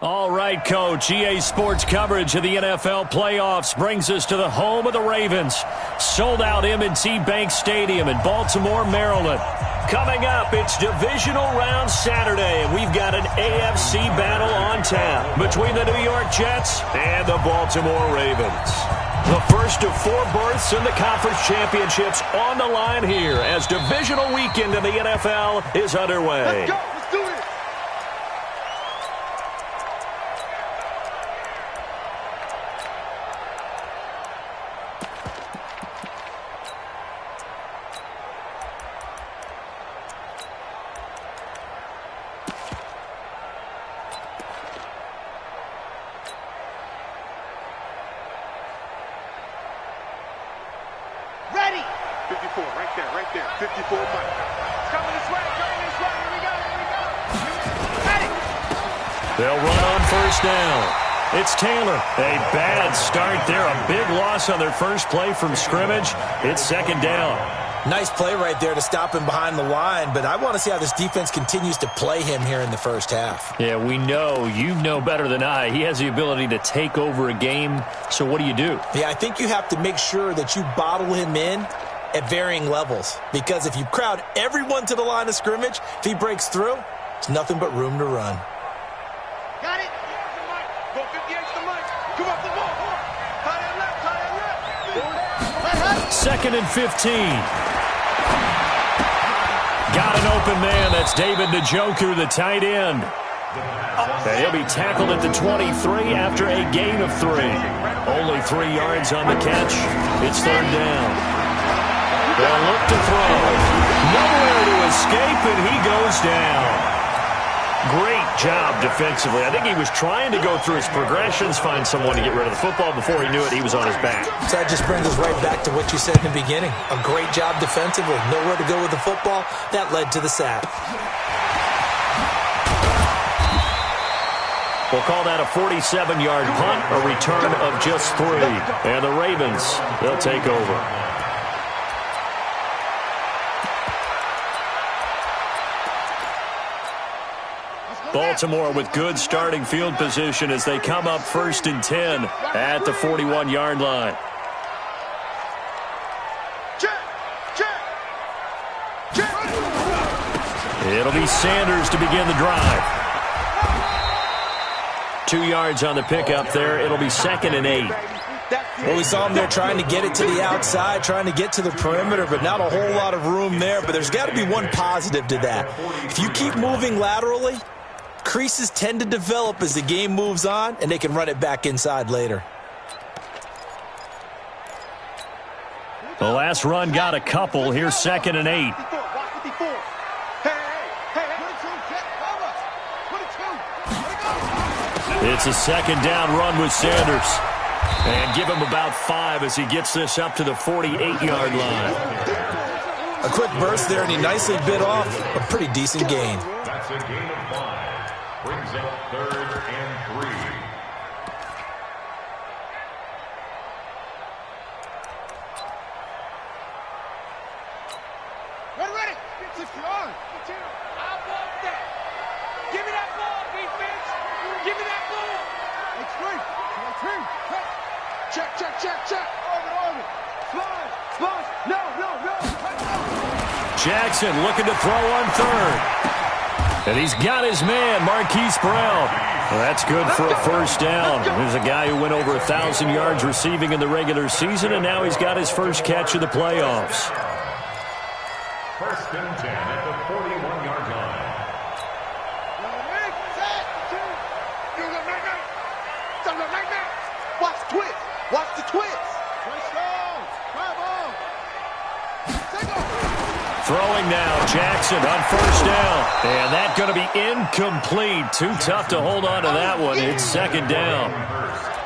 All right, Coach. EA Sports coverage of the NFL playoffs brings us to the home of the Ravens. Sold-out M&T Bank Stadium in Baltimore, Maryland. Coming up, it's Divisional Round Saturday, and we've got an AFC battle on tap between the New York Jets and the Baltimore Ravens. The first of 4 berths in the conference championships on the line here as divisional weekend in the NFL is underway. Let's go. Let's do it. Ready. 54, right there. 54, Mike. It's coming this way. Here we go. Ready. They'll run on first down. It's Taylor. A bad start there. A big loss on their first play from scrimmage. It's second down. Nice play right there to stop him behind the line, but I want to see how this defense continues to play him here in the first half. Yeah, we know. You know better than I. He has the ability to take over a game, so what do? Yeah, I think you have to make sure that you bottle him in at varying levels, because if you crowd everyone to the line of scrimmage, if he breaks through, it's nothing but room to run. Got it. Go 58 to Mike. Come up the ball. Tie that left. Second and 15. Got an open man. That's David Njoku, the tight end. And he'll be tackled at the 23 after a gain of 3. Only 3 yards on the catch. It's third down. They'll look to throw. Nowhere to escape, and he goes down. Great job defensively. I think he was trying to go through his progressions, find someone to get rid of the football. Before he knew it, he was on his back. So that just brings us right back to what you said in the beginning. A great job defensively. Nowhere to go with the football. That led to the sack. We'll call that a 47-yard punt, a return of just 3. And the Ravens, they'll take over. Baltimore with good starting field position as they come up first and 10 at the 41-yard line. It'll be Sanders to begin the drive. 2 yards on the pickup there. It'll be second and 8. Well, we saw him there trying to get it to the outside, trying to get to the perimeter, but not a whole lot of room there. But there's got to be one positive to that. If you keep moving laterally, creases tend to develop as the game moves on, and they can run it back inside later. The last run got a couple. Here's second and 8. It's a second down run with Sanders. And give him about 5 as he gets this up to the 48-yard line. A quick burst there, and he nicely bit off a pretty decent gain. That's a gain of 5. Brings up third and 3. Ready. 60 on. I want that. Give me that ball, defense. Give me that ball. Extreme. Check. Orbit. Slide. No. Jackson looking to throw on third. And he's got his man, Marquise Brown. Well, that's good for a first down. There's a guy who went over 1,000 yards receiving in the regular season, and now he's got his first catch of the playoffs. First and 10 at the 41-yard line. Watch the twist. Throwing now, Jackson on first down. And that's going to be incomplete. Too tough to hold on to that one. It's second down.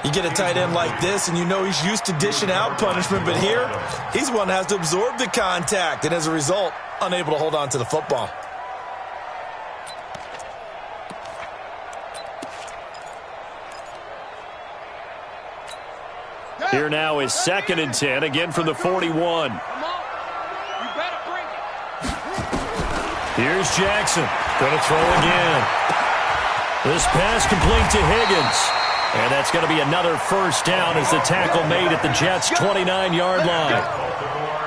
You get a tight end like this, and you know he's used to dishing out punishment, but here, he's one that has to absorb the contact, and as a result, unable to hold on to the football. Here now is second and 10, again from the 41. Here's Jackson. Going to throw again. This pass complete to Higgins. And that's going to be another first down as the tackle made at the Jets' 29-yard line.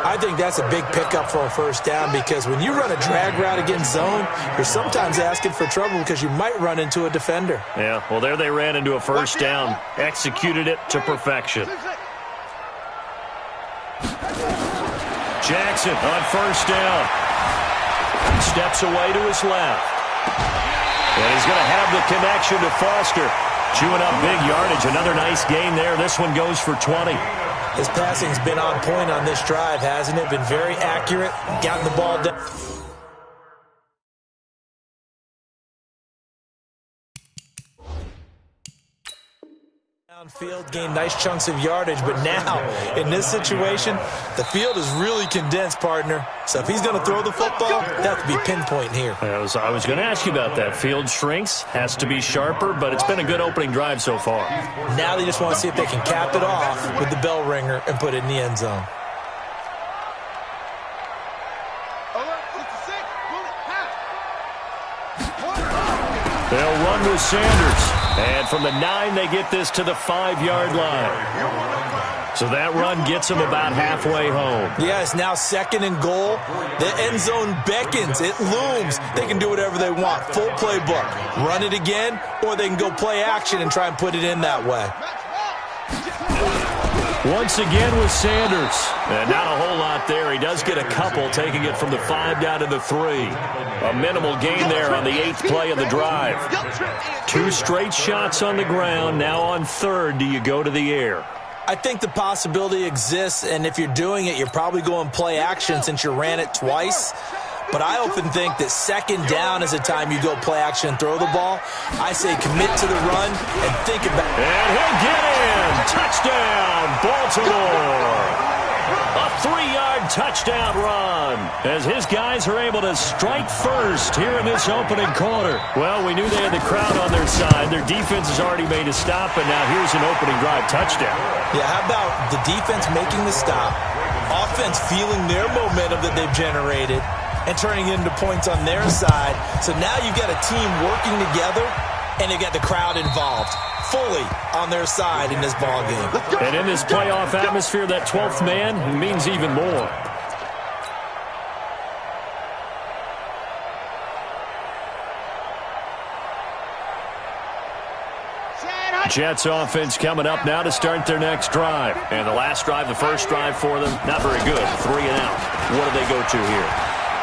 I think that's a big pickup for a first down because when you run a drag route against zone, you're sometimes asking for trouble because you might run into a defender. Yeah, well, there they ran into a first down. Executed it to perfection. Jackson on first down. Steps away to his left. And he's going to have the connection to Foster. Chewing up big yardage. Another nice gain there. This one goes for 20. His passing's been on point on this drive, hasn't it? Been very accurate. Gotten the ball down. Downfield, gained nice chunks of yardage, but now, in this situation, the field is really condensed, partner. So if he's going to throw the football, that could be pinpoint here. I was going to ask you about that. Field shrinks, has to be sharper, but it's been a good opening drive so far. Now they just want to see if they can cap it off with the bell ringer and put it in the end zone. They'll run with Sanders. And from the 9, they get this to the 5-yard line. So that run gets them about halfway home. Yeah, it's now 2nd and goal. The end zone beckons. It looms. They can do whatever they want. Full playbook. Run it again, or they can go play action and try and put it in that way. Once again with Sanders. And not a whole lot there. He does get a couple, taking it from the 5 down to the 3. A minimal gain there on the 8th play of the drive. 2 straight shots on the ground. Now on 3rd, do you go to the air? I think the possibility exists, and if you're doing it, you're probably going play action since you ran it twice. But I often think that 2nd down is the time you go play action and throw the ball. I say commit to the run and think about it. And he'll get in. Touchdown, Baltimore. A 3-yard touchdown run as his guys are able to strike first here in this opening quarter. Well, we knew they had the crowd on their side. Their defense has already made a stop, and now here's an opening drive touchdown. Yeah, how about the defense making the stop, offense feeling their momentum that they've generated, and turning into points on their side. So now you've got a team working together, and you've got the crowd involved fully on their side in this ball game. And in this playoff atmosphere, that 12th man means even more. Jets offense coming up now to start their next drive. And the last drive, the first drive for them, not very good. 3 and out. What do they go to here?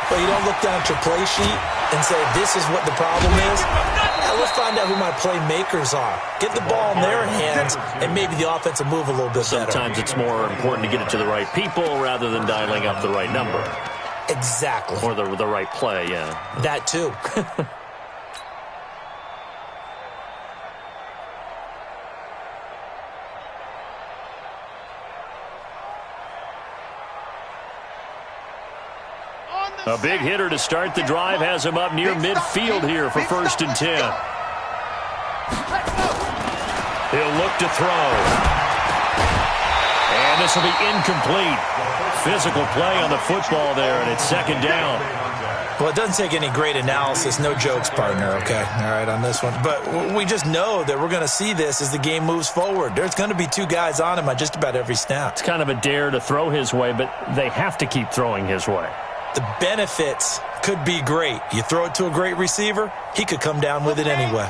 Well, you don't look down at your play sheet and say, this is what the problem is. Now, let's find out who my playmakers are. Get the ball in their hands, and maybe the offense will move a little bit better. Sometimes it's more important to get it to the right people rather than dialing up the right number. Exactly. Or the right play, yeah. That too. A big hitter to start the drive has him up near midfield here for 1st and 10. He'll look to throw. And this will be incomplete. Physical play on the football there, and it's 2nd down. Well, it doesn't take any great analysis. No jokes, partner, okay? All right, on this one. But we just know that we're going to see this as the game moves forward. There's going to be 2 guys on him on just about every snap. It's kind of a dare to throw his way, but they have to keep throwing his way. The benefits could be great. You throw it to a great receiver, he could come down with it anyway.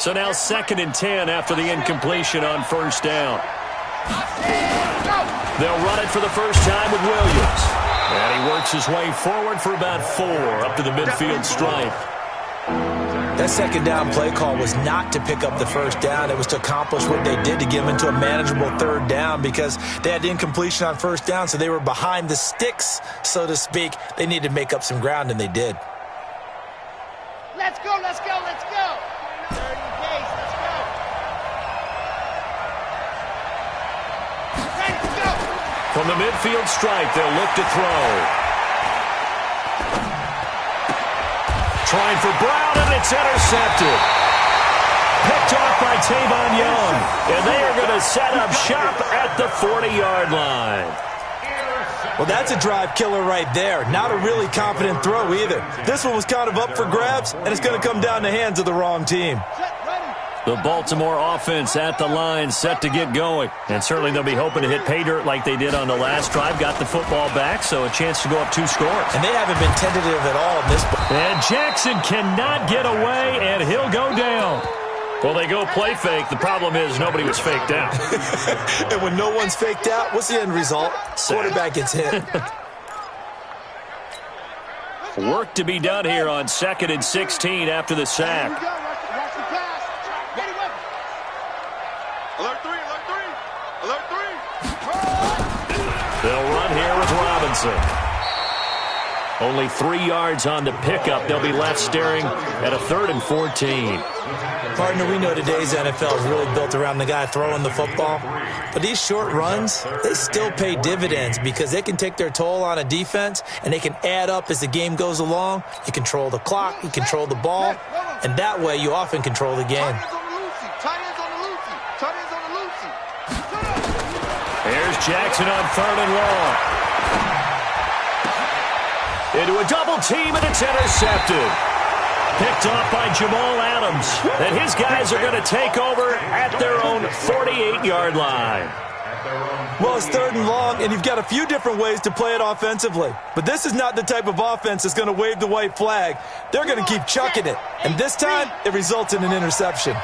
So now 2nd and 10 after the incompletion on 1st down. They'll run it for the first time with Williams. And he works his way forward for about 4 up to the midfield stripe. That 2nd down play call was not to pick up the 1st down. It was to accomplish what they did to get them into a manageable 3rd down because they had incompletion on 1st down, so they were behind the sticks, so to speak. They needed to make up some ground, and they did. Let's go, let's go, let's go. 30 pace, let's go. Ready to go. From the midfield stripe, they'll look to throw. Trying for Brown, and it's intercepted. Picked off by Tavon Young. And they are going to set up shop at the 40-yard line. Well, that's a drive killer right there. Not a really confident throw either. This one was kind of up for grabs, and it's going to come down in the hands of the wrong team. The Baltimore offense at the line, set to get going. And certainly they'll be hoping to hit pay dirt like they did on the last drive. Got the football back, so a chance to go up 2 scores. And they haven't been tentative at all in this. And Jackson cannot get away, and he'll go down. Well, they go play fake. The problem is nobody was faked out. And when no one's faked out, what's the end result? Quarterback gets hit. Work to be done here on 2nd and 16 after the sack. Alert 3, alert 3, alert 3. They'll run here with Robinson. Only 3 yards on the pickup. They'll be left staring at a 3rd and 14. Partner, we know today's NFL is really built around the guy throwing the football. But these short runs, they still pay dividends because they can take their toll on a defense and they can add up as the game goes along. You control the clock, you control the ball, and that way you often control the game. Here's Jackson on 3rd and long. Into a double team, and it's intercepted. Picked off by Jamal Adams. And his guys are going to take over at their own 48-yard line. Well, it's 3rd and long, and you've got a few different ways to play it offensively. But this is not the type of offense that's going to wave the white flag. They're going to keep chucking it. And this time, it results in an interception.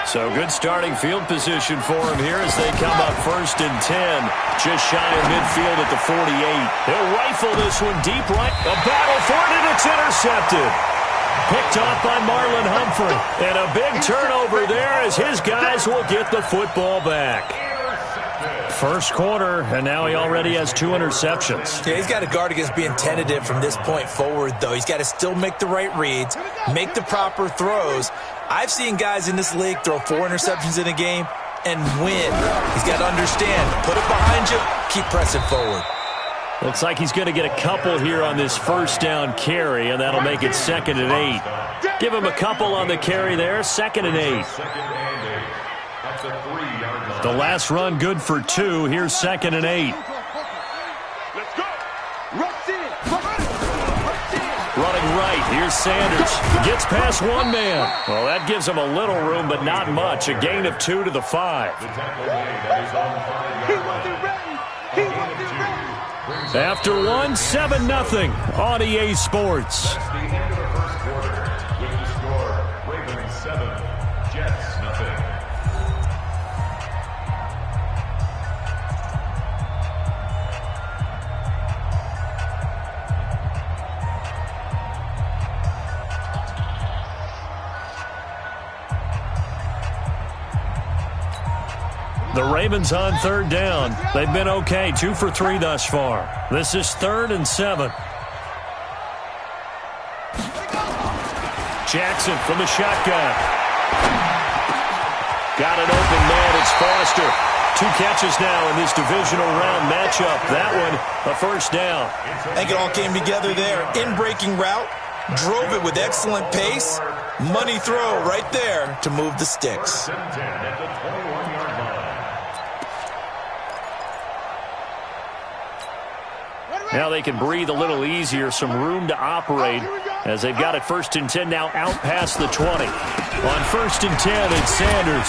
So good starting field position for him here as they come up 1st and 10. Just shy of midfield at the 48. He'll rifle this one deep right. A battle for it, and it's intercepted. Picked off by Marlon Humphrey. And a big turnover there as his guys will get the football back. First quarter, and now he already has 2 interceptions. Yeah, he's got to guard against being tentative from this point forward, though. He's got to still make the right reads, make the proper throws. I've seen guys in this league throw 4 interceptions in a game and win. He's got to understand, put it behind you, keep pressing forward. Looks like he's going to get a couple here on this 1st down carry, and that'll make it 2nd and 8. Give him a couple on the carry there, 2nd and 8. The last run good for 2. Here's 2nd and 8. Let's go. Running right. Here's Sanders. Gets past 1 man. Well, that gives him a little room, but not much. A gain of 2 to the 5. After 1, 7-0 on EA Sports. That's the end of the first quarter with the score Ravens 7, Jets 0. The Ravens on 3rd down. They've been okay, 2 for 3 thus far. This is 3rd and 7. Jackson from the shotgun. Got an open man. It's Foster. 2 catches now in this divisional round matchup. That one, a 1st down. I think it all came together there. In-breaking route, drove it with excellent pace. Money throw right there to move the sticks. At the 21-yard line. Now they can breathe a little easier, some room to operate as they've got it 1st and 10 now out past the 20. On 1st and 10, it's Sanders.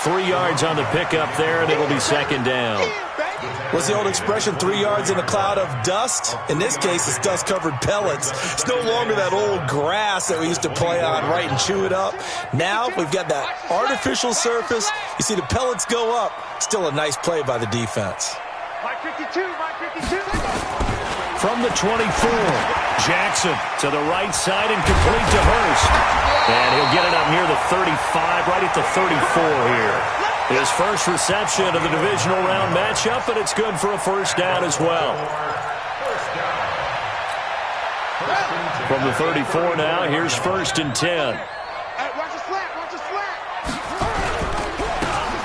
3 yards on the pickup there, and it'll be 2nd down. What's the old expression, 3 yards in a cloud of dust? In this case, it's dust-covered pellets. It's no longer that old grass that we used to play on, right, and chew it up. Now we've got that artificial surface. You see the pellets go up. Still a nice play by the defense. My 52, my 52. From the 24, Jackson to the right side and complete to Hurst. And he'll get it up near the 35, right at the 34 here. His first reception of the divisional round matchup, and it's good for a 1st down as well. From the 34 now, here's 1st and 10. Hey, watch the slant, watch the slant.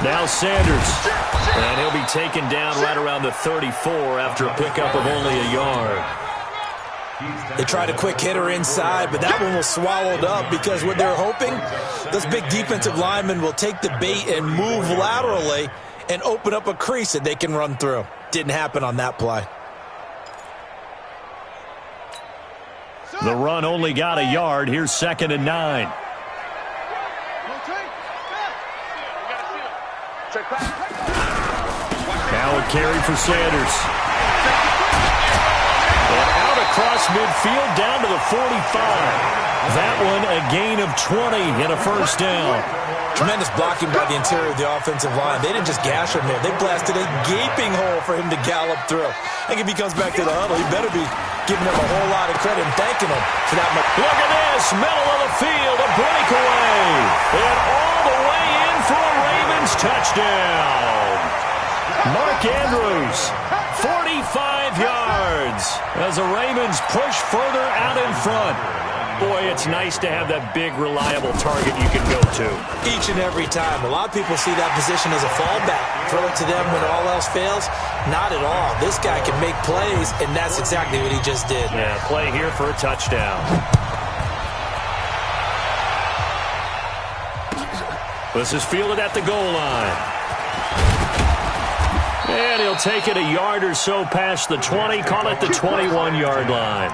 Now Sanders. And he'll be taken down right around the 34 after a pickup of only a yard. They tried a quick hitter inside, but that one was swallowed up because what they're hoping, those big defensive linemen will take the bait and move laterally and open up a crease that they can run through. Didn't happen on that play. The run only got a yard. Here's 2nd and 9. Now a carry for Sanders. And out across midfield down to the 45. That one a gain of 20 and a first down. Tremendous blocking by the interior of the offensive line. They didn't just gash him there. They blasted a gaping hole for him to gallop through. I think if he comes back to the huddle, he better be giving him a whole lot of credit and thanking him for that much. Look at this. Middle of the field. A breakaway. And all the way in for a Ravens touchdown. Mark Andrews, 45 yards as the Ravens push further out in front. Boy, it's nice to have that big, reliable target you can go to. Each and every time. A lot of people see that position as a fallback. Throw it to them when all else fails. Not at all. This guy can make plays, and that's exactly what he just did. Yeah, play here for a touchdown. This is fielded at the goal line. And he'll take it a yard or so past the 20. Call it the 21-yard line.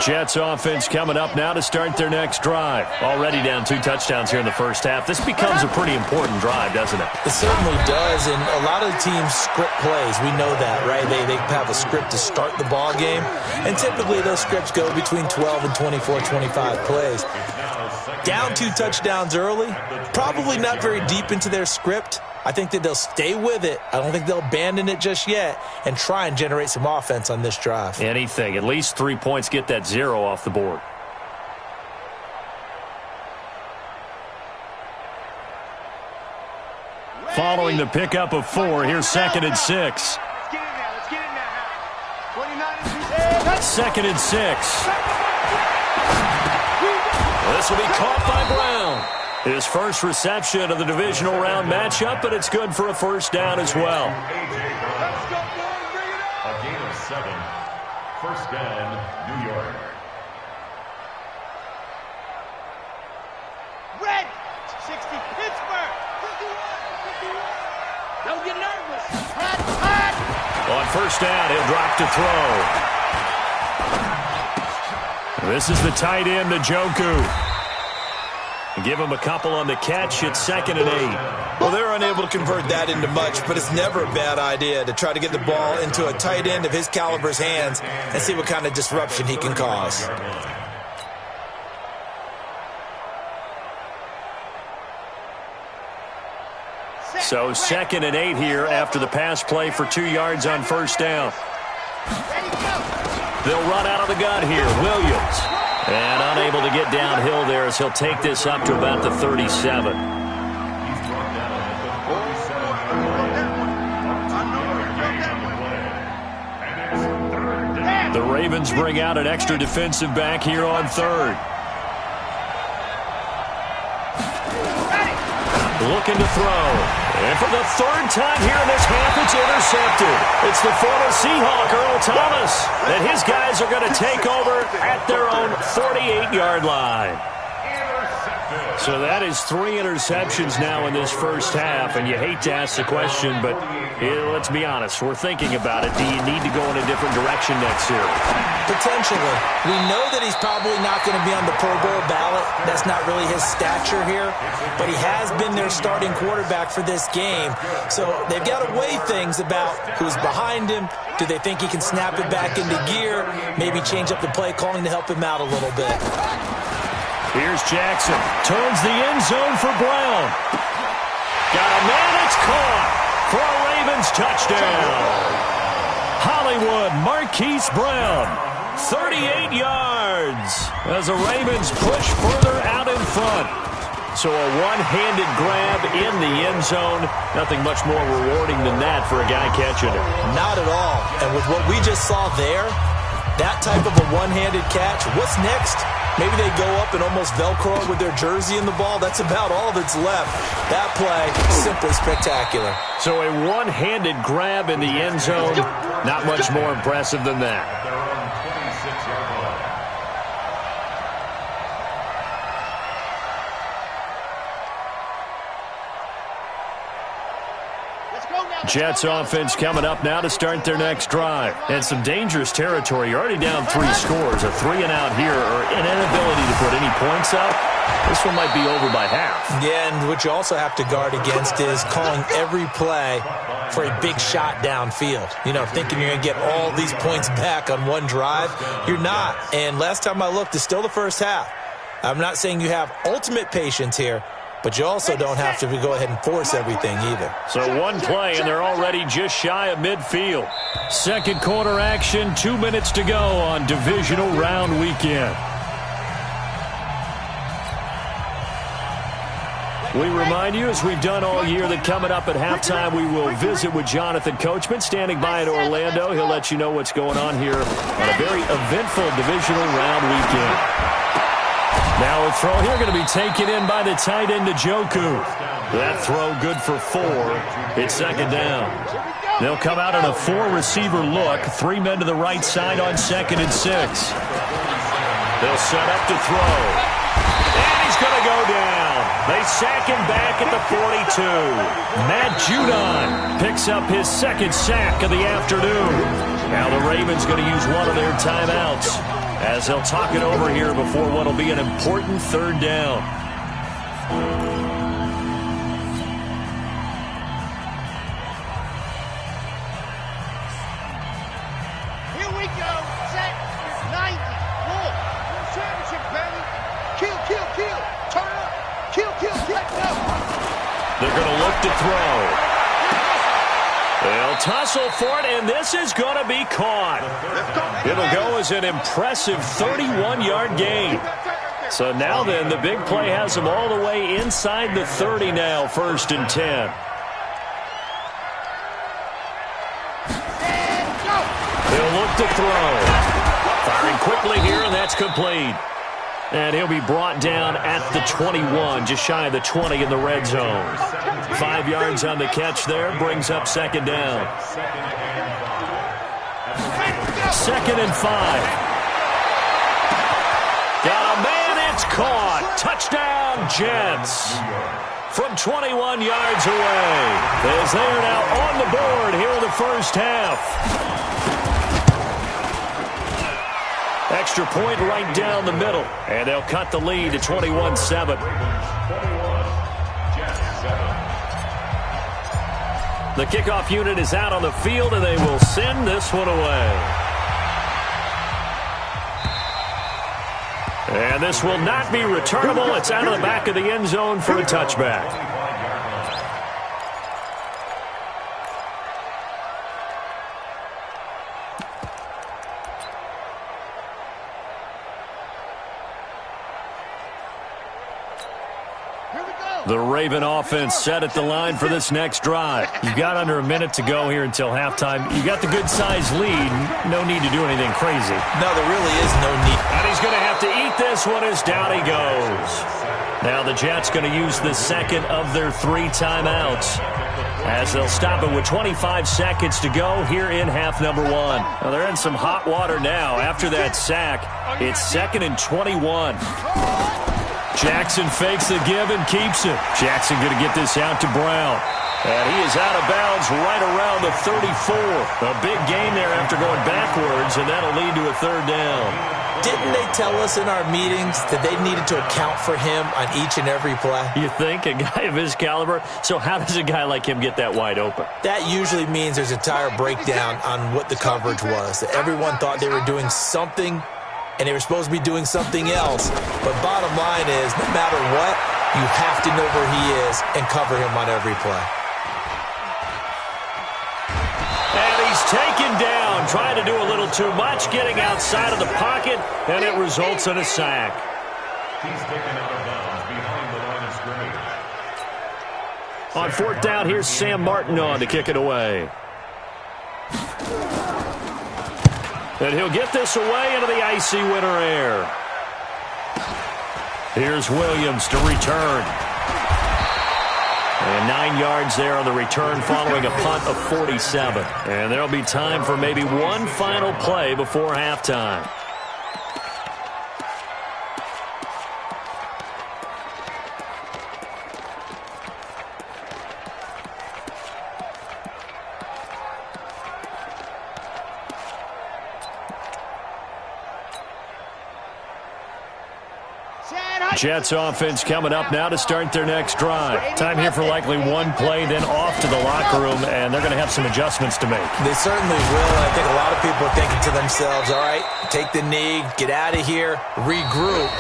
Jets offense coming up now to start their next drive. Already down 2 touchdowns here in the first half. This becomes a pretty important drive, doesn't it? It certainly does, and a lot of the teams script plays. We know that, right? They have a script to start the ball game, and typically those scripts go between 12 and 24, 25 plays. Down 2 touchdowns early, probably not very deep into their script. I think that they'll stay with it. I don't think they'll abandon it just yet and try and generate some offense on this drive. Anything. At least 3 points, get that 0 off the board. Following the pickup of 4, here's 2nd and 6. Let's get in there. Let's get in there. 29 and 2. 2nd and 6. This will be caught by Brown. His first reception of the divisional round matchup, but it's good for a first down as well. Let's go, boys. Bring it up. A gain of 7. First down, New York. Red. 60. Pittsburgh. 51. Don't get nervous. Hot. On first down, he'll drop to throw. This is the tight end, Njoku. Give him a couple on the catch. It's 2nd and 8. Well, they're unable to convert that into much, but it's never a bad idea to try to get the ball into a tight end of his caliber's hands and see what kind of disruption he can cause. So 2nd and 8 here after the pass play for 2 yards on first down. They'll run out of the gun here. Williams. And unable to get downhill there as he'll take this up to about the 37. The Ravens bring out an extra defensive back here on 3rd. Looking to throw. And for the 3rd time here in this half, it's intercepted. It's the former Seahawk, Earl Thomas. And his guys are going to take over at their own 48-yard line. So that is 3 interceptions now in this first half. And you hate to ask the question, but let's be honest. We're thinking about it. Do you need to go in a different direction next year? Potentially. We know that he's probably not going to be on the Pro Bowl ballot. That's not really his stature here. But he has been their starting quarterback for this game. So they've got to weigh things about who's behind him. Do they think he can snap it back into gear? Maybe change up the play calling to help him out a little bit. Here's Jackson. Turns the end zone for Brown. Got a man. It's caught for a Ravens touchdown. Hollywood Marquise Brown. 38 yards as the Ravens push further out in front. So a one-handed grab in the end zone. Nothing much more rewarding than that for a guy catching it. Not at all. And with what we just saw there, that type of a one-handed catch, what's next? Maybe they go up and almost Velcro with their jersey in the ball. That's about all that's left. That play, simply spectacular. So a one-handed grab in the end zone. Not much more impressive than that. Jets offense coming up now to start their next drive. And some dangerous territory. You're already down 3 scores. A 3-and-out here or an inability to put any points up. This one might be over by half. Yeah, and what you also have to guard against is calling every play for a big shot downfield. You know, thinking you're going to get all these points back on one drive. You're not. And last time I looked, it's still the first half. I'm not saying you have ultimate patience here, but you also don't have to go ahead and force everything either. So one play, and they're already just shy of midfield. Second quarter action, 2 minutes to go on divisional round weekend. We remind you, as we've done all year, that coming up at halftime, we will visit with Jonathan Coachman, standing by in Orlando. He'll let you know what's going on here on a very eventful divisional round weekend. Now a throw here going to be taken in by the tight end, Njoku. That throw good for 4. It's second down. They'll come out in a 4-receiver look. 3 men to the right side on 2nd and 6. They'll set up to throw. And he's going to go down. They sack him back at the 42. Matt Judon picks up his 2nd sack of the afternoon. Now the Ravens going to use one of their timeouts as they'll talk it over here before what will be an important 3rd down. Here we go. Set. 90. Roll. Championship, baby. Kill, kill, kill. Turn up. Kill, kill, kill. No. They're going to look to throw. They'll tussle for it, and this is going to be caught. It'll go as an impressive 31-yard gain. So now then, the big play has them all the way inside the 30 now, 1st and 10. They'll look to throw. Firing quickly here, and that's complete. And he'll be brought down at the 21, just shy of the 20 in the red zone. 5 yards on the catch there, brings up 2nd down. 2nd and 5. Got a man, it's caught. Touchdown, Jets. From 21 yards away. As they are now on the board here in the first half. Extra point right down the middle. And they'll cut the lead to 21-7. The kickoff unit is out on the field, and they will send this one away. And this will not be returnable. It's out of the back of the end zone for a touchback. The Raven offense set at the line for this next drive. You've got under a minute to go here until halftime. You got the good-sized lead. No need to do anything crazy. No, there really is no need. And he's going to have to eat this one as down he goes. Now the Jets going to use the 2nd of their 3 timeouts as they'll stop it with 25 seconds to go here in half number 1. Now they're in some hot water now. After that sack, it's 2nd and 21. Jackson fakes the give and keeps it. Jackson going to get this out to Brown. And he is out of bounds right around the 34. A big gain there after going backwards, and that'll lead to a 3rd down. Didn't they tell us in our meetings that they needed to account for him on each and every play? You think? A guy of his caliber? So how does a guy like him get that wide open? That usually means there's a tire breakdown on what the coverage was. That everyone thought they were doing something, and they were supposed to be doing something else. But bottom line is, no matter what, you have to know where he is and cover him on every play. And he's taken down, trying to do a little too much, getting outside of the pocket, and it results in a sack. He's taken out of bounds behind the line of scrimmage. On 4th down, here's Sam Martin on to kick it away. And he'll get this away into the icy winter air. Here's Williams to return. And 9 yards there on the return following a punt of 47. And there'll be time for maybe one final play before halftime. Jets offense coming up now to start their next drive. Time here for likely one play, then off to the locker room, and they're going to have some adjustments to make. They certainly will, and I think a lot of people are thinking to themselves, all right, take the knee, get out of here, regroup.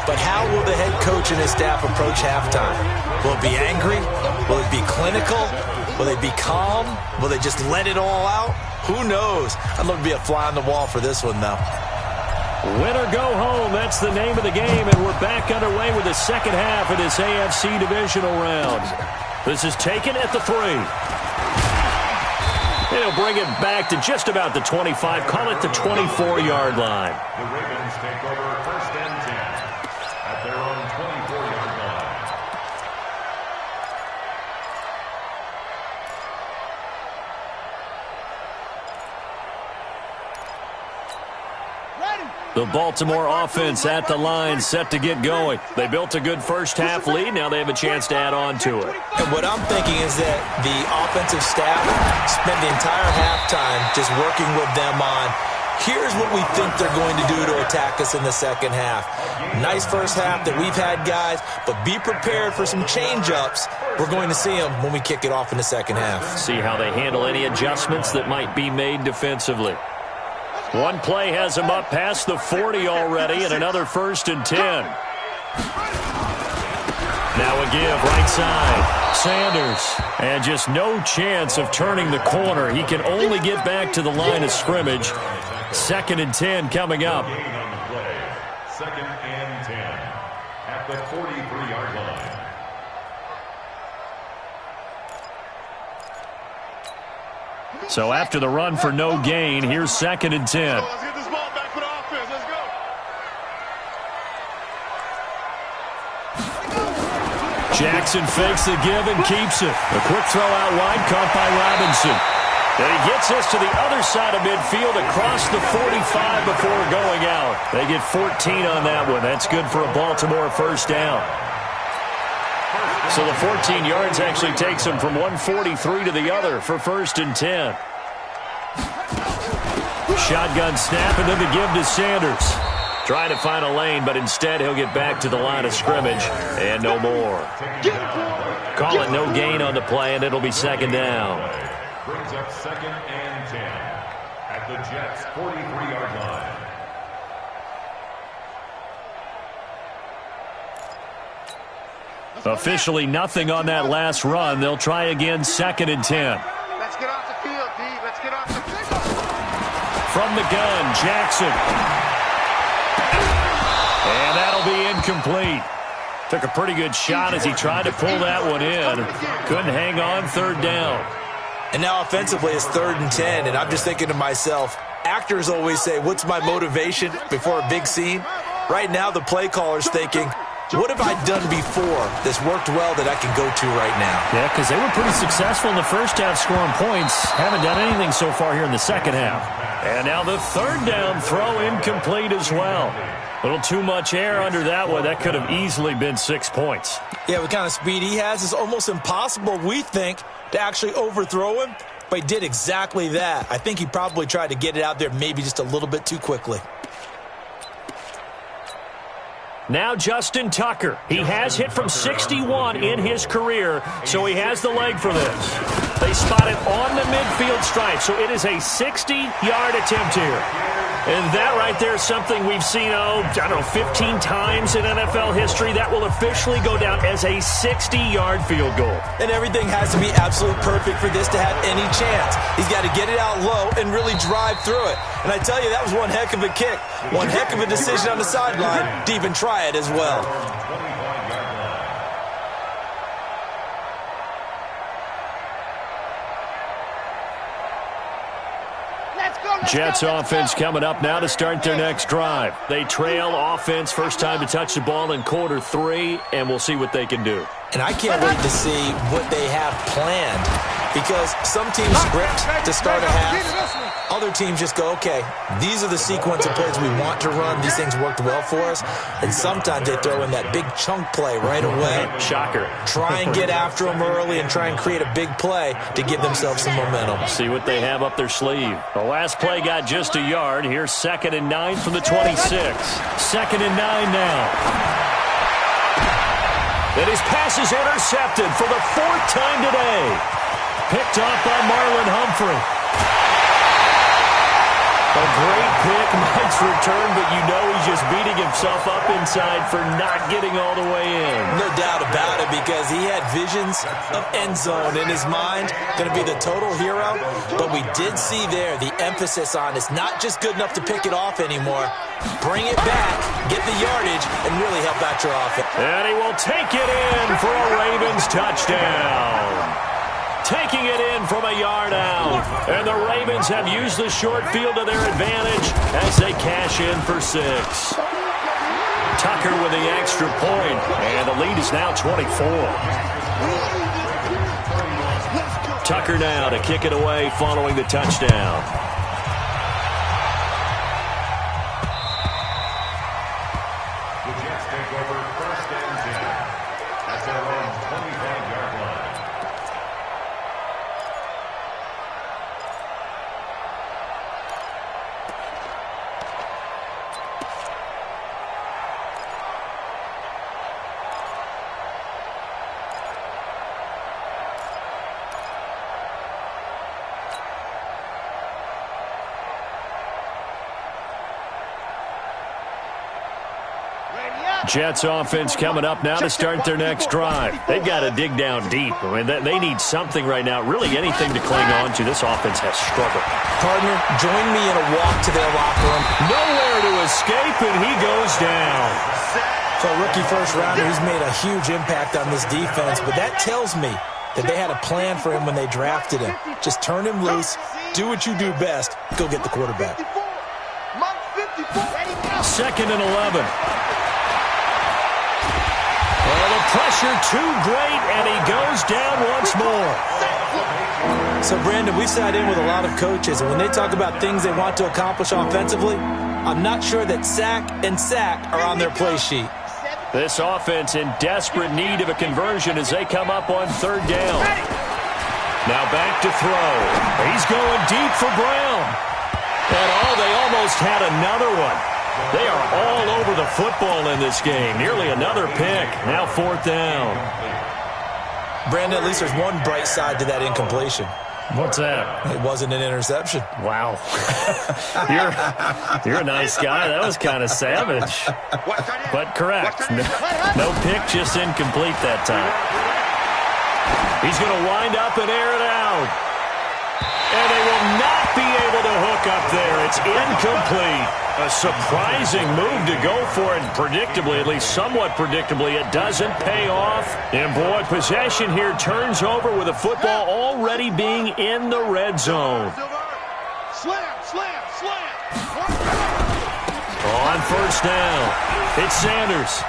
But how will the head coach and his staff approach halftime? Will it be angry? Will it be clinical? Will they be calm? Will they just let it all out? Who knows? I'd love to be a fly on the wall for this one, though. Win or go home, that's the name of the game, and we're back underway with the second half of this AFC divisional round. This is taken at the 3. He'll bring it back to just about the 25, call it the 24-yard line. The Ravens take over first and 10 at their own 24-yard line. The Baltimore offense at the line, set to get going. They built a good first-half lead. Now they have a chance to add on to it. And what I'm thinking is that the offensive staff spent the entire halftime just working with them on, here's what we think they're going to do to attack us in the second half. Nice first half that we've had, guys, but be prepared for some change-ups. We're going to see them when we kick it off in the second half. See how they handle any adjustments that might be made defensively. One play has him up past the 40 already, and another first and 10. Now a give, right side. Sanders, and just no chance of turning the corner. He can only get back to the line of scrimmage. Second and 10 coming up. Second and 10 at the 43-yard line. So after the run for no gain, here's second and 10. Let's get this ball back for the offense. Let's go. Jackson fakes the give and keeps it. A quick throw out wide, caught by Robinson. And he gets us to the other side of midfield across the 45 before going out. They get 14 on that one. That's good for a Baltimore first down. So the 14 yards actually takes him from 143 to the other for first and 10. Shotgun snap and then the give to Sanders. Trying to find a lane, but instead he'll get back to the line of scrimmage and no more. Call it no gain on the play, and it'll be second down. Brings up second and 10 at the Jets' 43-yard line. Officially nothing on that last run. They'll try again, second and 10. Let's get off the field, D. Let's get off the field. From the gun, Jackson. And that'll be incomplete. Took a pretty good shot as he tried to pull that one in. Couldn't hang on, third down. And now offensively it's third and 10, and I'm just thinking to myself, actors always say, what's my motivation before a big scene? Right now the play caller's thinking, what have I done before that's worked well that I can go to right now? Yeah, because they were pretty successful in the first half scoring points. Haven't done anything so far here in the second half. And now the third down throw incomplete as well. A little too much air under that one. That could have easily been 6 points. Yeah, what kind of speed he has is almost impossible, we think, to actually overthrow him. But he did exactly that. I think he probably tried to get it out there maybe just a little bit too quickly. Now Justin Tucker. He has hit from 61 in his career, so he has the leg for this. They spot it on the midfield stripe, so it is a 60-yard attempt here. And that right there is something we've seen, 15 times in NFL history. That will officially go down as a 60-yard field goal. And everything has to be absolutely perfect for this to have any chance. He's got to get it out low and really drive through it. And I tell you, that was one heck of a kick. One heck of a decision on the sideline to even try it as well. Jets offense coming up now to start their next drive. They trail offense, first time to touch the ball in quarter 3, and we'll see what they can do. And I can't wait to see what they have planned, because some teams script to start a half. Other teams just go, okay, these are the sequence of plays we want to run. These things worked well for us. And sometimes they throw in that big chunk play right away. Shocker. Try and get after them early and try and create a big play to give themselves some momentum. See what they have up their sleeve. The last play got just a yard. Here's second and 9 from the 26. Second and 9 now. And his pass is intercepted for the 4th time today. Picked off by Marlon Humphrey. A great pick, nice return, but you know he's just beating himself up inside for not getting all the way in. No doubt about it, because he had visions of end zone in his mind. Going to be the total hero. But we did see there the emphasis on it's not just good enough to pick it off anymore. Bring it back, get the yardage, and really help out your offense. And he will take it in for a Ravens touchdown. Taking it in from a yard out. And the Ravens have used the short field to their advantage as they cash in for 6. Tucker with the extra point, and the lead is now 24. Tucker now to kick it away following the touchdown. The Jets take over 1st and 10 at their own 25-yard line. Jets offense coming up now to start their next drive. They've got to dig down deep. I mean, they need something right now, really anything to cling on to. This offense has struggled. Partner, join me in a walk to their locker room. Nowhere to escape, and he goes down. So a rookie first-rounder who's made a huge impact on this defense, but that tells me that they had a plan for him when they drafted him. Just turn him loose, do what you do best, go get the quarterback. 2nd and 11. Well, the pressure too great, and he goes down once more. So, Brandon, we sat in with a lot of coaches, and when they talk about things they want to accomplish offensively, I'm not sure that sack and sack are on their play sheet. This offense in desperate need of a conversion as they come up on 3rd down. Now back to throw. He's going deep for Brown. And they almost had another one. They are all over the football in this game. Nearly another pick. Now 4th down. Brandon, at least there's one bright side to that incompletion. What's that? It wasn't an interception. Wow. You're a nice guy. That was kind of savage. But correct. No pick, just incomplete that time. He's going to wind up and air it out. And they will not be able to hook up there. It's incomplete. A surprising move to go for it. Predictably, at least somewhat predictably, it doesn't pay off. And boy, possession here turns over with the football already being in the red zone. Slam, slam, slam. On 1st down, it's Sanders.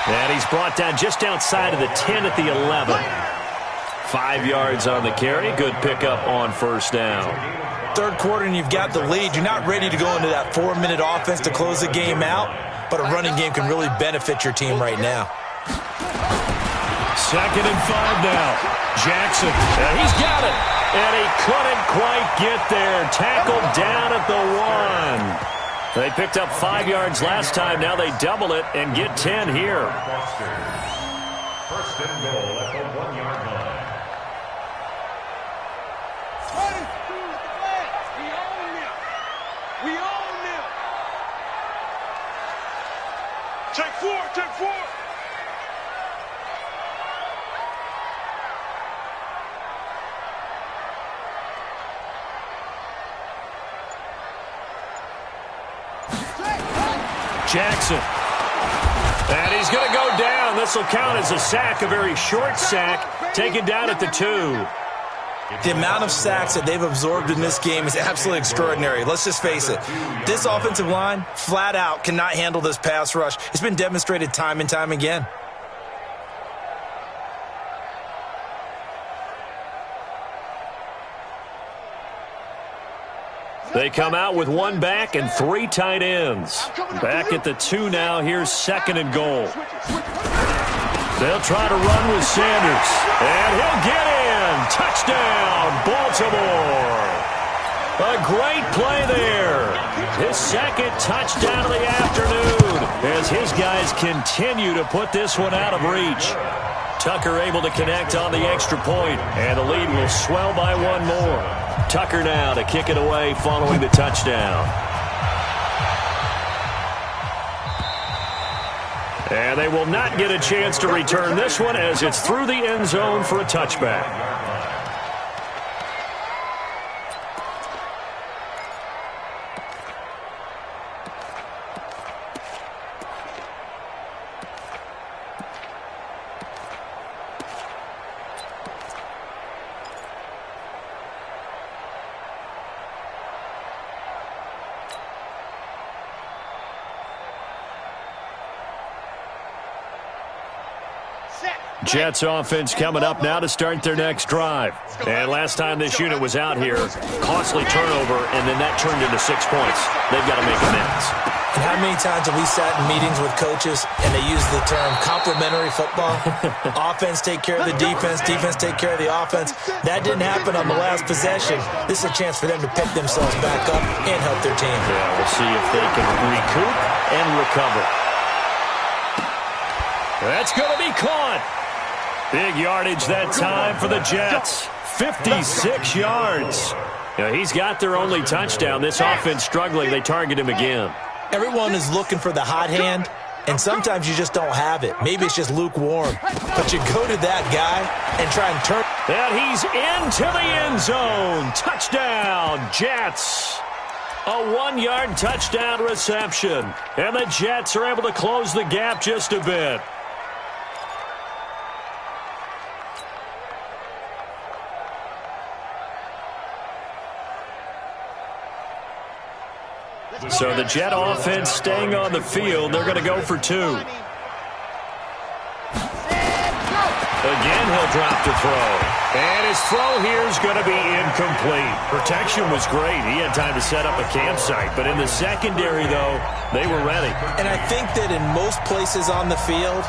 And he's brought down just outside of the 10 at the 11. 5 yards on the carry. Good pickup on 1st down. 3rd quarter and you've got the lead. You're not ready to go into that 4-minute offense to close the game out, but a running game can really benefit your team right now. 2nd and 5 now. Jackson, he's got it. And he couldn't quite get there. Tackled down at the 1. They picked up 5 yards last time. Now they double it and get 10 here. 1st and goal at the 1-yard line. We own them. Take 4, take 4. Jackson. And he's going to go down. This will count as a sack, a very short sack, taken down at the 2. The amount of sacks that they've absorbed in this game is absolutely extraordinary. Let's just face it. This offensive line, flat out, cannot handle this pass rush. It's been demonstrated time and time again. They come out with 1 back and 3 tight ends. Back at the 2 now. Here's 2nd and goal. They'll try to run with Sanders. And he'll get in. Touchdown, Baltimore. A great play there. His 2nd touchdown of the afternoon. as his guys continue to put this one out of reach. Tucker able to connect on the extra point, and the lead will swell by one more. Tucker now to kick it away following the touchdown. And they will not get a chance to return this one as it's through the end zone for a touchback. Jets offense coming up now to start their next drive. And last time this unit was out here, costly turnover, and then that turned into 6 points. They've got to make amends. And how many times have we sat in meetings with coaches and they use the term complementary football? Offense take care of the defense, defense take care of the offense. That didn't happen on the last possession. This is a chance for them to pick themselves back up and help their team. Yeah, we'll see if they can recoup and recover. That's going to be caught. Big yardage that time for the Jets. 56 yards. Now, he's got their only touchdown. This offense struggling. They target him again. Everyone is looking for the hot hand, and sometimes you just don't have it. Maybe it's just lukewarm. But you go to that guy and try and turn. And he's into the end zone. Touchdown, Jets. A 1-yard touchdown reception. And the Jets are able to close the gap just a bit. So the Jet offense staying on the field. They're going to go for 2. Again, he'll drop to throw. And his throw here is going to be incomplete. Protection was great. He had time to set up a campsite. But in the secondary, though, they were ready. And I think that in most places on the field,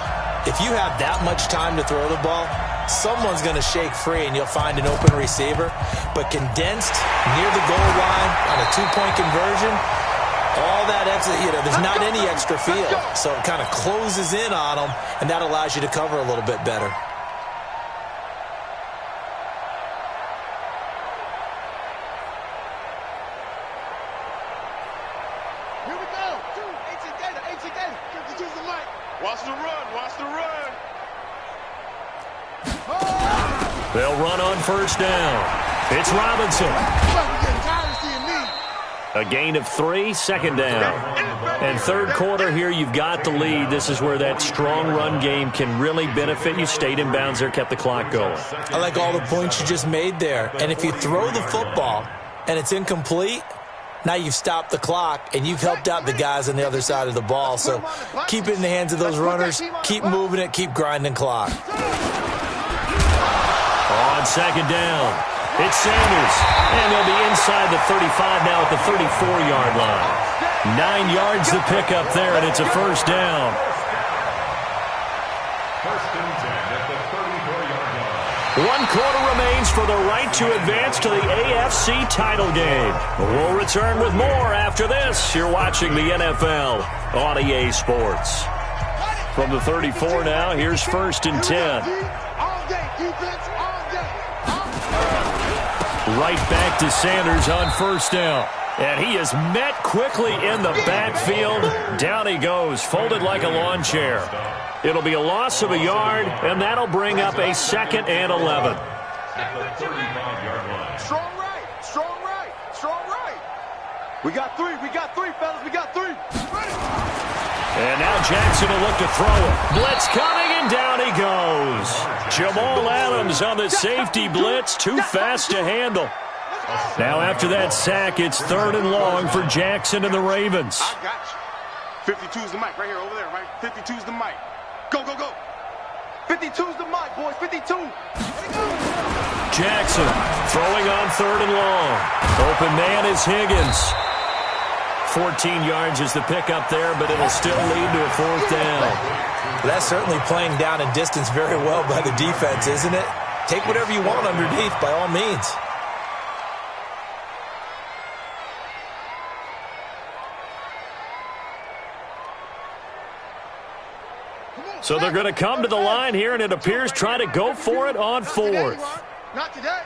if you have that much time to throw the ball, someone's going to shake free and you'll find an open receiver. But condensed near the goal line on a 2-point conversion, all that extra, there's not any extra field. So it kind of closes in on them, and that allows you to cover a little bit better. Here we go. 18 Gator. 52's the mic. Watch the run. They'll run on first down. It's Robinson. A gain of 3, second down. And third quarter here, you've got the lead. This is where that strong run game can really benefit you. Stayed in bounds there, kept the clock going. I like all the points you just made there. And if you throw the football and it's incomplete, now you've stopped the clock and you've helped out the guys on the other side of the ball. So keep it in the hands of those runners. Keep moving it. Keep grinding clock. On second down, it's Sanders. And they'll be inside the 35 now at the 34-yard line. 9 yards to pick up there, and it's a first down. First and 10 at the 34-yard line. 1 quarter remains for the right to advance to the AFC title game. We'll return with more after this. You're watching the NFL on EA Sports. From the 34 now, here's first and 10. Right back to Sanders on first down. And he is met quickly in the backfield. Down he goes, folded like a lawn chair. It'll be a loss of a yard, and that'll bring up a 2nd and 11. At the 35-yard line. Strong right. We got 3, fellas. We got 3. And now Jackson will look to throw it. Blitz coming, and down he goes. Jamal Adams on the safety blitz. Too fast to handle. Now after that sack, it's 3rd and long for Jackson and the Ravens. I got you. 52's the mic right here, over there, right? 52's the mic. Go. 52's the mic, boys. 52. Jackson throwing on 3rd and long. Open man is Higgins. 14 yards is the pickup there, but it'll still lead to a 4th down. That's certainly playing down in distance very well by the defense, isn't it? Take whatever you want underneath, by all means. So they're going to come to the line here, and it appears trying to go for it on fourth. Not today.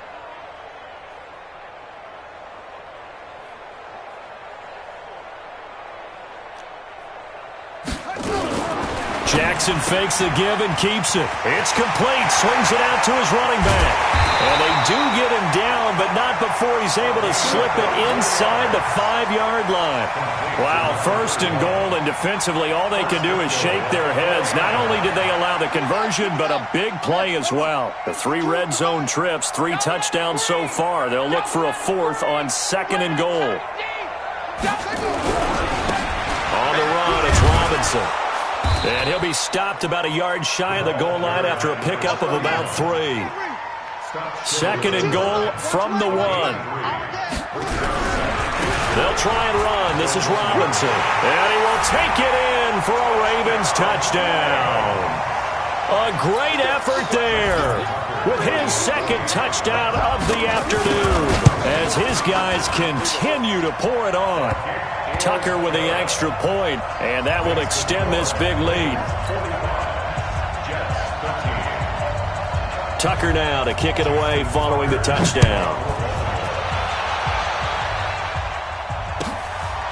Jackson fakes the give and keeps it. It's complete. Swings it out to his running back. And they do get him down, but not before he's able to slip it inside the 5-yard line. Wow, first and goal, and defensively all they can do is shake their heads. Not only did they allow the conversion, but a big play as well. The 3 red zone trips, 3 touchdowns so far. They'll look for a 4th on 2nd and goal. On the run, it's Robinson. And he'll be stopped about a yard shy of the goal line after a pickup of about 3. 2nd and goal from the 1. They'll try and run. This is Robinson. And he will take it in for a Ravens touchdown. A great effort there with his 2nd touchdown of the afternoon as his guys continue to pour it on. Tucker with the extra point, and that will extend this big lead. Tucker now to kick it away following the touchdown.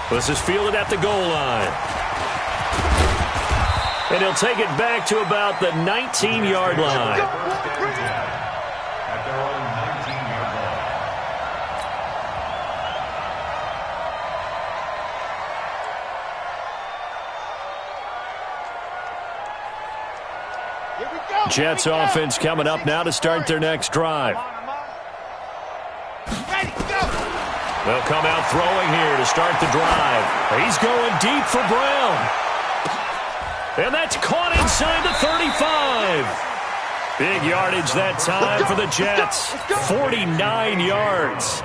This is fielded at the goal line. And he'll take it back to about the 19-yard line. Jets offense coming up now to start their next drive. They'll come out throwing here to start the drive. He's going deep for Brown. And that's caught inside the 35. Big yardage that time for the Jets. 49 yards.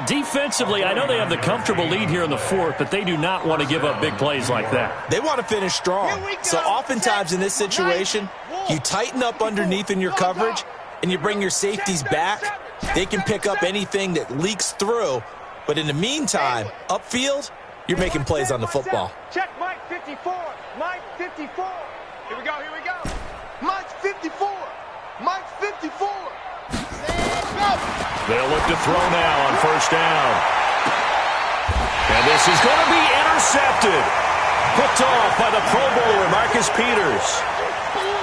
Defensively, I know they have the comfortable lead here in the 4th, but they do not want to give up big plays like that. They want to finish strong. So oftentimes in this situation, you tighten up underneath in your coverage, and you bring your safeties back. They can pick up anything that leaks through. But in the meantime, upfield, you're making plays on the football. Check Mike 54. Mike 54. Here we go. Here we go. Mike 54. Mike 54. They'll look to throw now on 1st down. And this is going to be intercepted. Picked off by the Pro Bowler, Marcus Peters.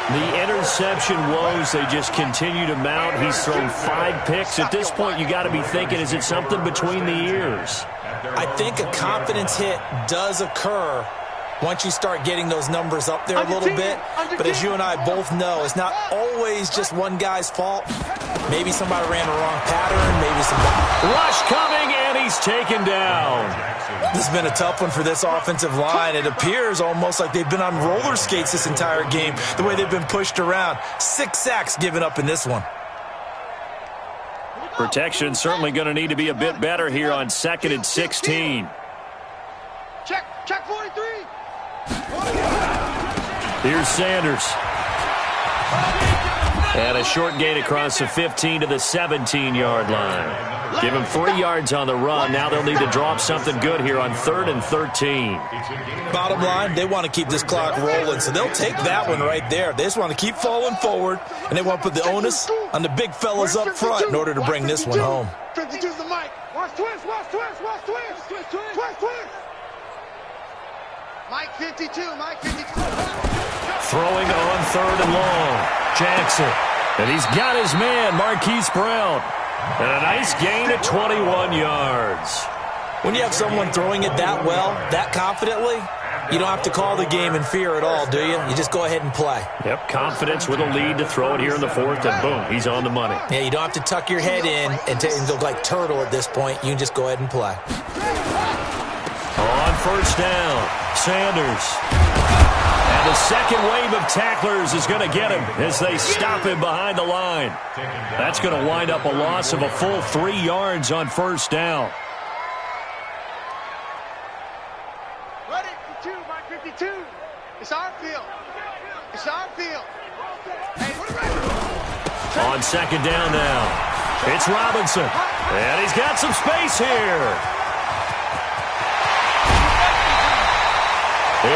The interception woes, they just continue to mount. He's thrown 5 picks. At this point, you got to be thinking, is it something between the ears? I think a confidence hit does occur once you start getting those numbers up there a little bit. But as you and I both know, it's not always just one guy's fault. Maybe somebody ran the wrong pattern. Maybe somebody... Rush coming, and he's taken down. This has been a tough one for this offensive line. It appears almost like they've been on roller skates this entire game, the way they've been pushed around. 6 sacks given up in this one. Protection certainly going to need to be a bit better here on 2nd and 16. Check 43. Here's Sanders. And a short gain across the 15 to the 17-yard line. Give him 3 yards on the run. Now they'll need to drop something good here on 3rd and 13. Bottom line, they want to keep this clock rolling, so they'll take that one right there. They just want to keep falling forward, and they want to put the onus on the big fellas up front in order to bring this one home. 52's the mic. Watch twist, watch twist, watch twist. Twist. Mike 52, Mike 52. Throwing on 3rd and long. Jackson. And he's got his man, Marquise Brown. And a nice gain at 21 yards. When you have someone throwing it that well, that confidently, you don't have to call the game in fear at all, do you? You just go ahead and play. Yep, confidence with a lead to throw it here in the 4th, and boom, he's on the money. Yeah, you don't have to tuck your head in and look like turtle at this point. You can just go ahead and play. On 1st down, Sanders. And the second wave of tacklers is going to get him as they stop him behind the line. That's going to wind up a loss of a full 3 yards on 1st down. Ready, 52, Mike 52. It's our field. It's our field. Hey, on 2nd down now, it's Robinson. And he's got some space here.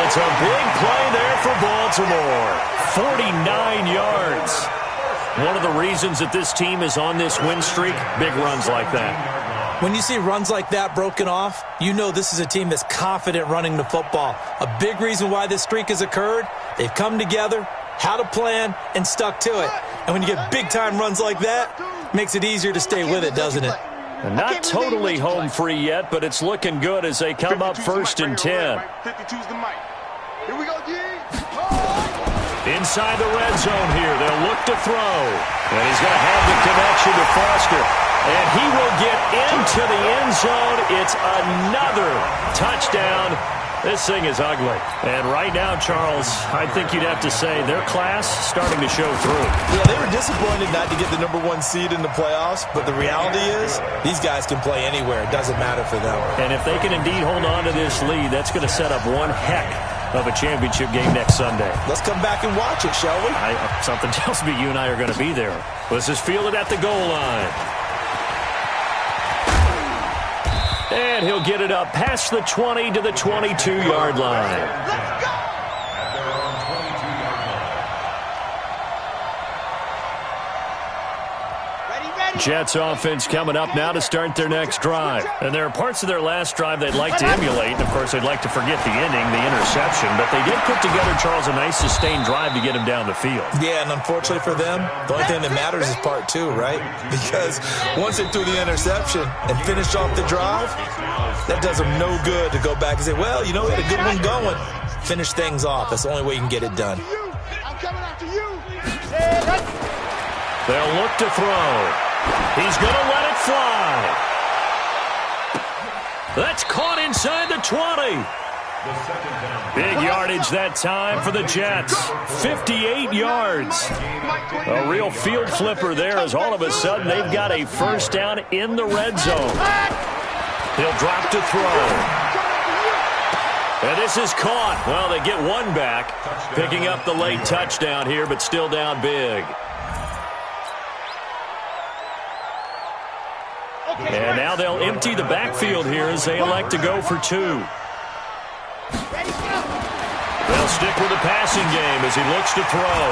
It's a big play there for Baltimore. 49 yards. One of the reasons that this team is on this win streak, big runs like that. When you see runs like that broken off, you know this is a team that's confident running the football. A big reason why this streak has occurred, they've come together, had a plan, and stuck to it. And when you get big-time runs like that, it makes it easier to stay with it, doesn't it? And not totally home free yet, but it's looking good as they come up 1st and 10. 52's the mic. Here we go, D. Inside the red zone here, they'll look to throw. And he's going to have the connection to Foster. And he will get into the end zone. It's another touchdown. This thing is ugly. And right now, Charles, I think you'd have to say their class starting to show through. Yeah, they were disappointed not to get the #1 seed in the playoffs, but the reality is these guys can play anywhere. It doesn't matter for them. And if they can indeed hold on to this lead, that's going to set up one heck of a championship game next Sunday. Let's come back and watch it, shall we? Something tells me you and I are going to be there. This is fielded at the goal line. And he'll get it up past the 20 to the 22-yard line. Let's go! Jets offense coming up now to start their next drive. And there are parts of their last drive they'd like to emulate. And, of course, they'd like to forget the ending, the interception. But they did put together, Charles, a nice sustained drive to get him down the field. Yeah, and unfortunately for them, the only thing that matters is part 2, right? Because once they threw the interception and finished off the drive, that does them no good to go back and say, well, you know, we had a good one going. Finish things off. That's the only way you can get it done. I'm coming after you. They'll look to throw. He's going to let it fly. That's caught inside the 20. Big yardage that time for the Jets. 58 yards. A real field flipper there as all of a sudden they've got a first down in the red zone. He'll drop to throw. And this is caught. Well, they get one back, picking up the late touchdown here, but still down big. And now they'll empty the backfield here as they elect to go for 2. They'll stick with the passing game as he looks to throw.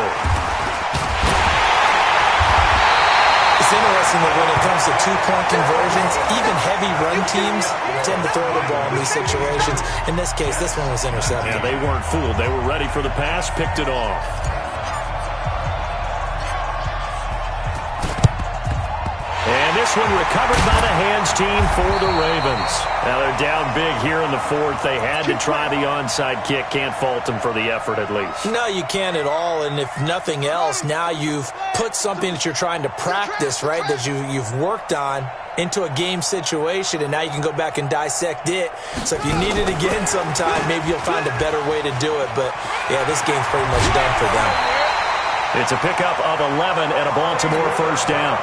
It's interesting that when it comes to 2-point conversions, even heavy run teams tend to throw the ball in these situations. In this case, this one was intercepted. Yeah, they weren't fooled. They were ready for the pass, picked it off. And this one recovered by the hands team for the Ravens. Now they're down big here in the 4th. They had to try the onside kick. Can't fault them for the effort at least. No, you can't at all. And if nothing else, now you've put something that you're trying to practice, right, that you've worked on into a game situation, and now you can go back and dissect it. So if you need it again sometime, maybe you'll find a better way to do it. But, yeah, this game's pretty much done for them. It's a pickup of 11 and a Baltimore first down.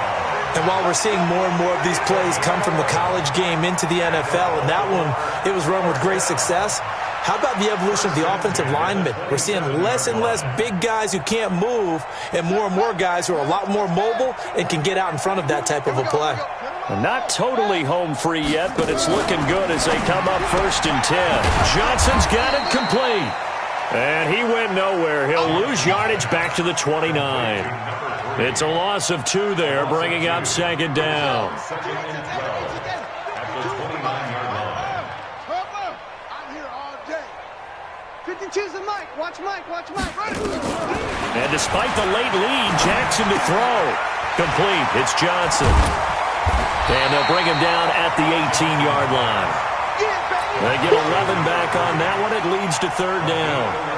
And while we're seeing more and more of these plays come from the college game into the NFL, and that one, it was run with great success, how about the evolution of the offensive linemen? We're seeing less and less big guys who can't move and more guys who are a lot more mobile and can get out in front of that type of a play. Not totally home free yet, but it's looking good as they come up 1st and 10. Johnson's got it complete. And he went nowhere. He'll lose yardage back to the 29. It's a loss of 2 there, bringing up 2nd down. I'm here all day. 52's the mic. Watch Mike. And despite the late lead, Jackson to throw. Complete. It's Johnson. And they'll bring him down at the 18-yard line. They get 11 back on that one. It leads to 3rd down.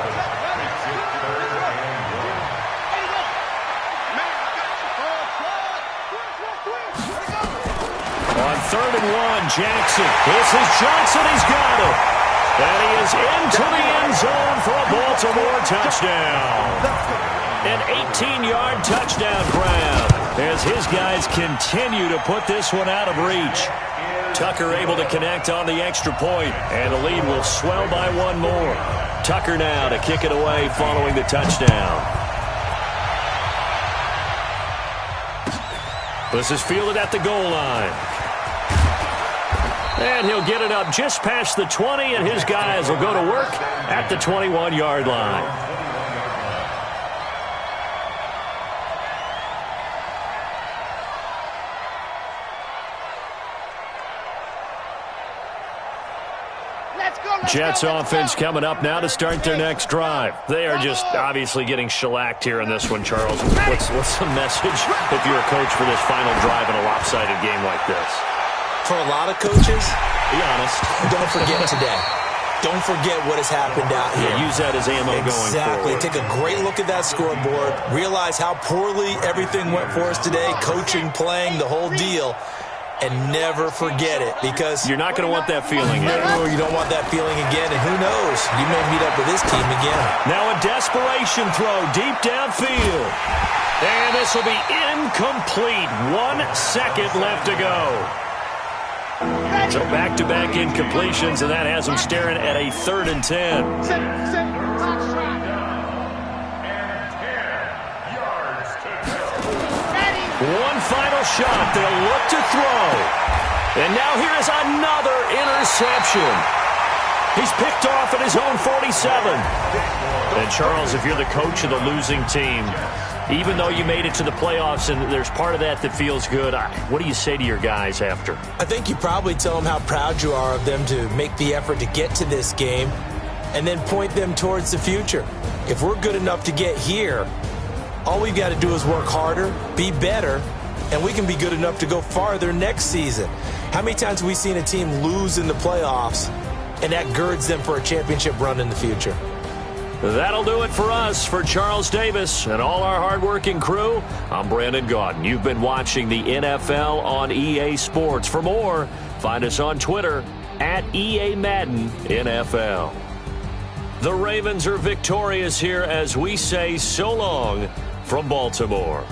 On 3rd and 1, Jackson. This is Johnson. He's got it. And he is into the end zone for a Baltimore touchdown. An 18-yard touchdown grab as his guys continue to put this one out of reach. Tucker able to connect on the extra point, and the lead will swell by 1 more. Tucker now to kick it away following the touchdown. This is fielded at the goal line. And he'll get it up just past the 20, and his guys will go to work at the 21-yard line. Jets offense coming up now to start their next drive. They are just obviously getting shellacked here in this one, Charles. What's the message if you're a coach for this final drive in a lopsided game like this? For a lot of coaches, be honest, don't forget today. Don't forget what has happened out here. Yeah, use that as ammo going forward. Exactly. Take a great look at that scoreboard. Realize how poorly everything went for us today. Coaching, playing, the whole deal. And never forget it, because you're not going to want that feeling again. No, you don't want that feeling again, and who knows? You may meet up with this team again. Now a desperation throw deep downfield. And this will be incomplete. 1 second left to go. So back-to-back incompletions, and that has them staring at a 3rd and 10. One final shot. They'll look to throw. And now here is another interception. He's picked off at his own 47. And, Charles, if you're the coach of the losing team, even though you made it to the playoffs and there's part of that that feels good, what do you say to your guys after? I think you probably tell them how proud you are of them to make the effort to get to this game and then point them towards the future. If we're good enough to get here, all we've got to do is work harder, be better, and we can be good enough to go farther next season. How many times have we seen a team lose in the playoffs, and that girds them for a championship run in the future? That'll do it for us. For Charles Davis and all our hardworking crew, I'm Brandon Gaudin. You've been watching the NFL on EA Sports. For more, find us on Twitter at EA Madden NFL. The Ravens are victorious here as we say so long from Baltimore.